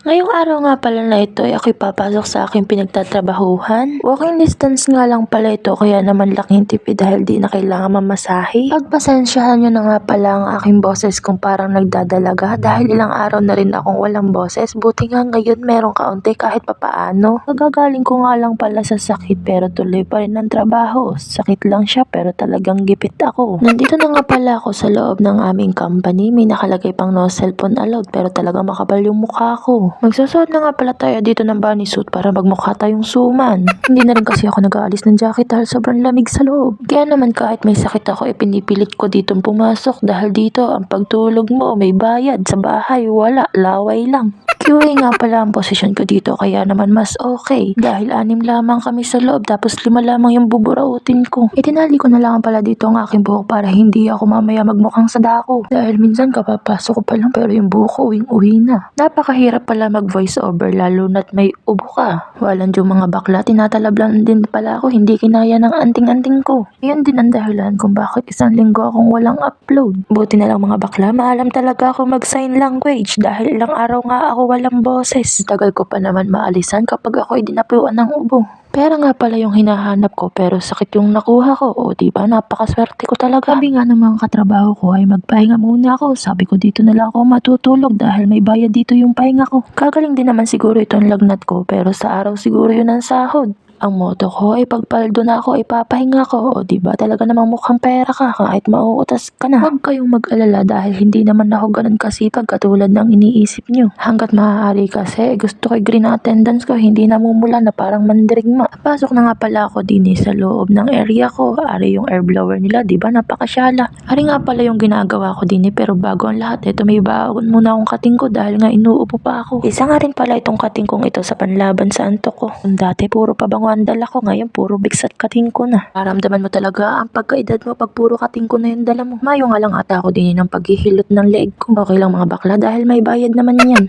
Ngayong araw nga pala na ito ay ako'y papasok sa aking pinagtatrabahuhan. Walking distance nga lang pala ito kaya naman laking tipid dahil di na kailangan mamasahe. Pagpasensyahan nyo na nga pala ang aking boses kung parang nagdadalaga dahil ilang araw na rin akong walang boses. Buti nga ngayon merong kaunti kahit papaano. Kagagaling ko nga lang pala sa sakit pero tuloy pa rin ang trabaho. Sakit lang siya pero talagang gipit ako. Nandito na nga pala ako sa loob ng aming company. May nakalagay pang no cellphone allowed pero talagang makapal yung mukha ko. Magsusuot na nga pala tayo dito ng bunny suit para magmukha tayong suman. Hindi na rin kasi ako nag-aalis ng jacket dahil sobrang lamig sa loob. Kaya naman kahit may sakit ako pinipilit ko ditong pumasok dahil dito ang pagtulog mo may bayad, sa bahay wala, laway lang. QA nga pala ang posisyon ko dito kaya naman mas okay dahil 6 lamang kami sa loob tapos 5 lamang yung buburautin ko. Itinali ko na lang pala dito ang aking buhok para hindi ako mamaya magmukhang sadako dahil minsan kapapasok ko pa lang pero yung buhok ko uwing-uwi na. Napakahirap pala mag voice over lalo na't may ubo ka. Walang yung mga bakla, tinatalablan din pala ako, hindi kinaya ng anting-anting ko. Yun din ang dahilan kung bakit isang linggo akong walang upload. Buti na lang mga bakla, maalam talaga ako mag sign language dahil ilang araw nga ako walang boses. Tagal ko pa naman maalisan kapag ako'y dinapuan ng ubo. Pera nga pala yung hinahanap ko pero sakit yung nakuha ko. O diba napakaswerte ko talaga. Sabi nga ng mga katrabaho ko ay magpahinga muna ako. Sabi ko dito na lang ako matutulog dahil may bayad dito yung pahinga ko. Kagaling din naman siguro itong lagnat ko pero sa araw siguro yun ang sahod. Ang motto ko ay pagpaldo na ako ay papahinga ko. O diba talaga namang mukhang pera ka kahit mauutas ka na. Huwag kayong mag-alala dahil hindi naman ako ganun kasipag katulad ng iniisip nyo. Hanggat maaari kasi gusto ko green attendance ko hindi namumula na parang mandirigma. Pasok na nga pala ako din sa loob ng area ko. Ari yung air blower nila, diba napakasyala. Ari nga pala yung ginagawa ko din pero bago ang lahat ito may baon muna akong kating ko dahil nga inuupo pa ako. Isa nga rin pala itong kating kong ito sa panlaban sa antok ko. Dati puro pabango ang dala ko, ngayon puro bigsat kating ko na. Maramdaman mo talaga ang pagkaedad mo pag puro kating ko na yung dala mo. Mayo nga lang ata ako din ng paghihilot ng leeg ko. Okay lang mga bakla dahil may bayad naman yan.